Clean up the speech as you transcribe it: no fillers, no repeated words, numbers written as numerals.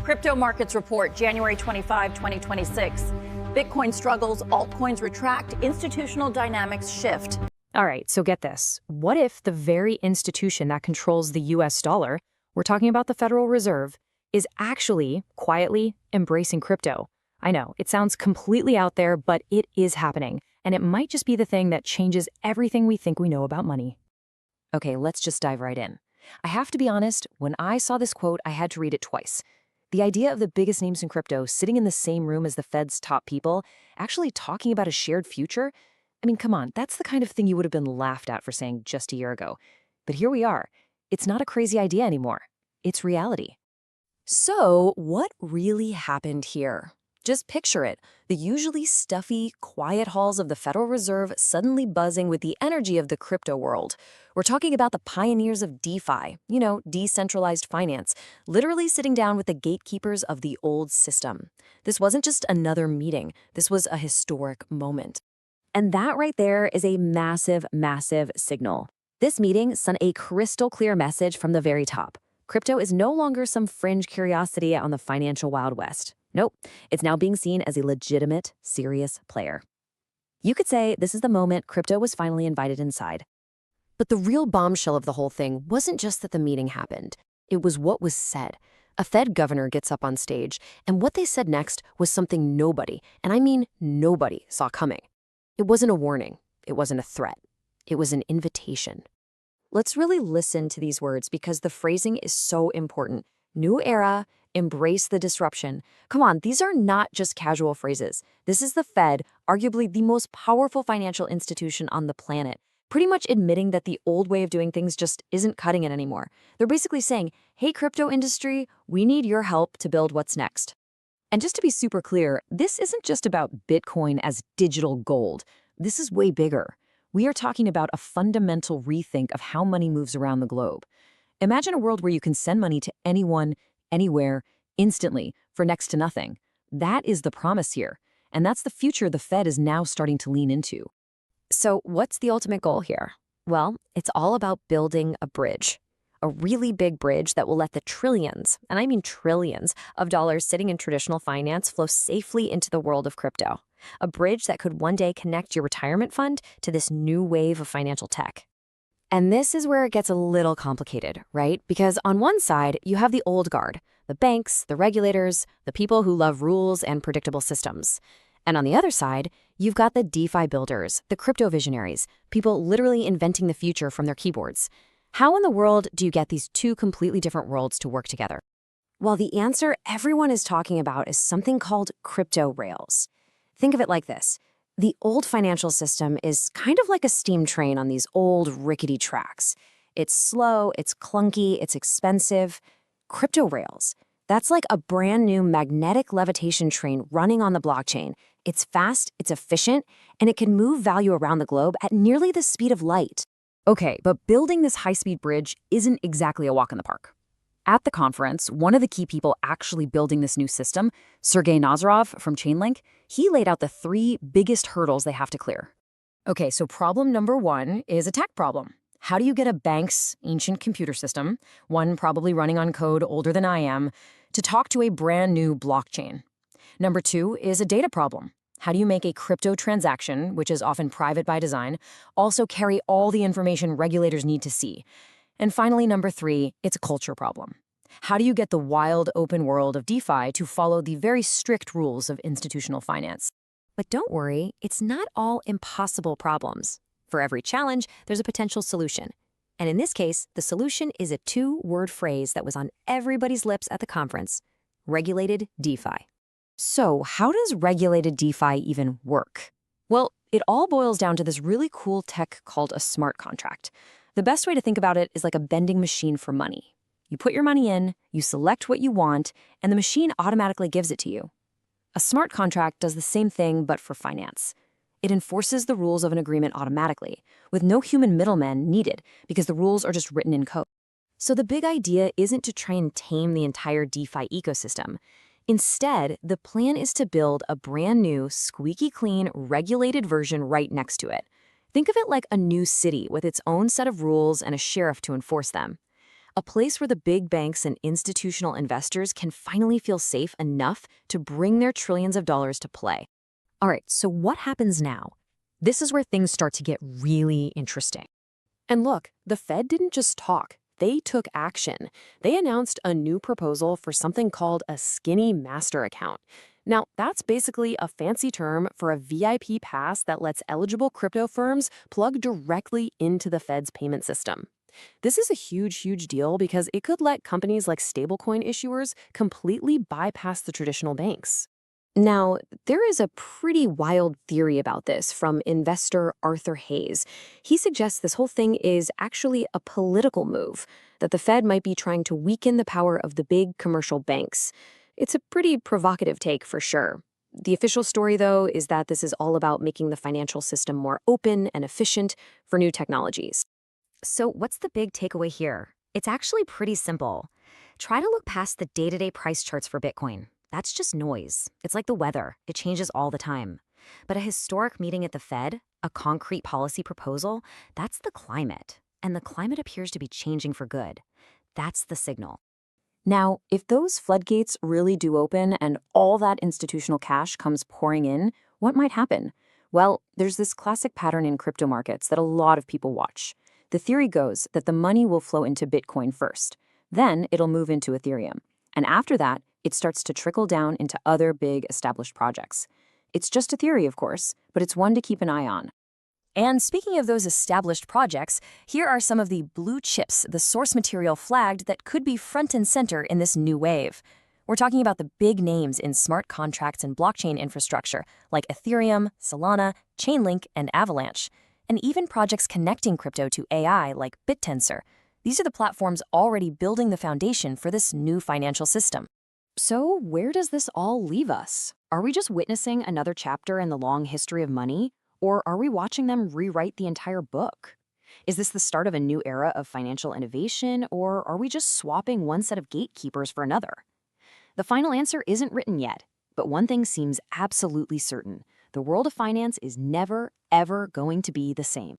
Crypto Markets Report, January 25, 2026. Bitcoin struggles, altcoins retract, institutional dynamics shift. All right, so get this. What if the very institution that controls the US dollar, we're talking about the Federal Reserve, is actually quietly embracing crypto? I know, it sounds completely out there, but it is happening. And it might just be the thing that changes everything we think we know about money. Okay, let's just dive right in. I have to be honest, when I saw this quote, I had to read it twice. The idea of the biggest names in crypto sitting in the same room as the Fed's top people, actually talking about a shared future? I mean, come on, that's the kind of thing you would have been laughed at for saying just a year ago. But here we are. It's not a crazy idea anymore. It's reality. So, what really happened here? Just picture it, the usually stuffy, quiet halls of the Federal Reserve suddenly buzzing with the energy of the crypto world. We're talking about the pioneers of DeFi, decentralized finance, literally sitting down with the gatekeepers of the old system. This wasn't just another meeting, this was a historic moment. And that right there is a massive, massive signal. This meeting sent a crystal clear message from the very top. Crypto is no longer some fringe curiosity on the financial Wild West. Nope, it's now being seen as a legitimate, serious player. You could say this is the moment crypto was finally invited inside. But the real bombshell of the whole thing wasn't just that the meeting happened. It was what was said. A Fed governor gets up on stage, and what they said next was something nobody, and I mean nobody, saw coming. It wasn't a warning. It wasn't a threat. It was an invitation. Let's really listen to these words because the phrasing is so important. New era, embrace the disruption. Come on, these are not just casual phrases. This is the Fed, arguably the most powerful financial institution on the planet, pretty much admitting that the old way of doing things just isn't cutting it anymore. They're basically saying, hey, crypto industry, we need your help to build what's next. And just to be super clear, this isn't just about Bitcoin as digital gold. This is way bigger. We are talking about a fundamental rethink of how money moves around the globe. Imagine a world where you can send money to anyone, anywhere, instantly, for next to nothing. That is the promise here. And that's the future the Fed is now starting to lean into. So what's the ultimate goal here? Well, it's all about building a bridge. A really big bridge that will let the trillions, and I mean trillions, of dollars sitting in traditional finance flow safely into the world of crypto. A bridge that could one day connect your retirement fund to this new wave of financial tech. And this is where it gets a little complicated, right? Because on one side, you have the old guard, the banks, the regulators, the people who love rules and predictable systems. And on the other side, you've got the DeFi builders, the crypto visionaries, people literally inventing the future from their keyboards. How in the world do you get these two completely different worlds to work together? Well, the answer everyone is talking about is something called crypto rails. Think of it like this. The old financial system is kind of like a steam train on these old rickety tracks. It's slow, it's clunky, it's expensive. Crypto rails, that's like a brand new magnetic levitation train running on the blockchain. It's fast, it's efficient, and it can move value around the globe at nearly the speed of light. Okay, but building this high-speed bridge isn't exactly a walk in the park. At the conference, one of the key people actually building this new system, Sergey Nazarov from Chainlink, he laid out the three biggest hurdles they have to clear. Okay, so problem number one is a tech problem. How do you get a bank's ancient computer system, one probably running on code older than I am, to talk to a brand new blockchain? Number two is a data problem. How do you make a crypto transaction, which is often private by design, also carry all the information regulators need to see? And finally, number three, it's a culture problem. How do you get the wild open world of DeFi to follow the very strict rules of institutional finance? But don't worry, it's not all impossible problems. For every challenge, there's a potential solution. And in this case, the solution is a two-word phrase that was on everybody's lips at the conference: regulated DeFi. So how does regulated DeFi even work? Well, it all boils down to this really cool tech called a smart contract. The best way to think about it is like a vending machine for money. You put your money in, you select what you want, and the machine automatically gives it to you. A smart contract does the same thing, but for finance. It enforces the rules of an agreement automatically, with no human middlemen needed, because the rules are just written in code. So the big idea isn't to try and tame the entire DeFi ecosystem. Instead, the plan is to build a brand new, squeaky clean, regulated version right next to it. Think of it like a new city with its own set of rules and a sheriff to enforce them. a place where the big banks and institutional investors can finally feel safe enough to bring their trillions of dollars to play. All right, so what happens now? This is where things start to get really interesting. And look, the Fed didn't just talk. They took action. They announced a new proposal for something called a skinny master account. Now, that's basically a fancy term for a VIP pass that lets eligible crypto firms plug directly into the Fed's payment system. This is a huge deal because it could let companies like stablecoin issuers completely bypass the traditional banks. Now, there is a pretty wild theory about this from investor Arthur Hayes. He suggests this whole thing is actually a political move, that the Fed might be trying to weaken the power of the big commercial banks. It's a pretty provocative take for sure. The official story, though, is that this is all about making the financial system more open and efficient for new technologies. So what's the big takeaway here? It's actually pretty simple. Try to look past the day-to-day price charts for Bitcoin. That's just noise. It's like the weather. It changes all the time. But a historic meeting at the Fed, a concrete policy proposal, that's the climate. And the climate appears to be changing for good. That's the signal. Now, if those floodgates really do open and all that institutional cash comes pouring in, what might happen? Well, there's this classic pattern in crypto markets that a lot of people watch. The theory goes that the money will flow into Bitcoin first. Then it'll move into Ethereum. And after that, it starts to trickle down into other big established projects. It's just a theory, of course, but it's one to keep an eye on. And speaking of those established projects, here are some of the blue chips, the source material flagged that could be front and center in this new wave. We're talking about the big names in smart contracts and blockchain infrastructure, like Ethereum, Solana, Chainlink, and Avalanche, and even projects connecting crypto to AI like BitTensor. These are the platforms already building the foundation for this new financial system. So where does this all leave us? Are we just witnessing another chapter in the long history of money? Or are we watching them rewrite the entire book? Is this the start of a new era of financial innovation, or are we just swapping one set of gatekeepers for another? The final answer isn't written yet, but one thing seems absolutely certain. The world of finance is never, ever going to be the same.